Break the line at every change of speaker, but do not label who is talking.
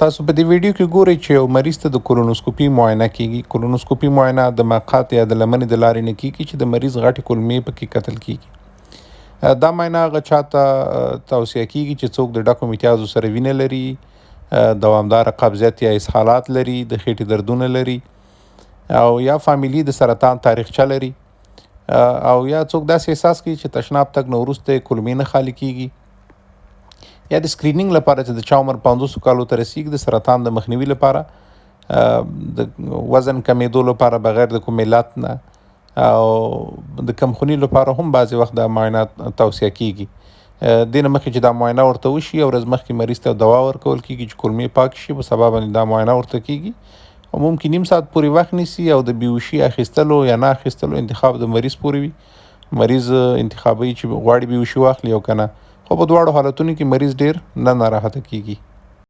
تاسو په دې ویډیو کې ګورئ چې یو مریض ته د کولونوسکوپي معاینه کیږي. کولونوسکوپي معاینه د مقعد یا د لمنې د لارې نه کیږي چې د مریض غټې کولمې پکې کتل کیږي. دا معاینه هغه چاته توصیه کیږي چې څوک د ډکو امتیازو سره وینه لري، دوامداره قبضیت یا اسهالات لري، د خېټې دردونه لري او یا فامیلي د سرطان تاریخچه لري، او یا څوک داسې احساس کوي چې تشناب تګ نه وروسته یې کولمې نه خالي کیږي، یا د سکرینینګ لپاره چې د چا عمر 500 کالو ته رسیږي د سرطان د مخنیوي لپاره، د وزن کمیدو لپاره بغیر د کوم علت نه او د کمخوني لپاره هم بعضې وخت دا معاینه توصیه کیږي. دې نه مخکې چې دا معاینه ورته وشي یو ورځ مخکې مریض ته دوا ورکول کیږي چې کولمې پاک شي، په سبا باندې دا معاینه ورته کیږي او ممکن نیم ساعت پورې وخت نیسي او د بیهوشي اخیستلو یا نه اخیستلو انتخاب د مریض پورې وي. مریض انتخابوي چې غواړي بیهوشي واخلي او که نه، خو په دواړو حالتونو کې مریض ډیر نه ناراحته کیږي.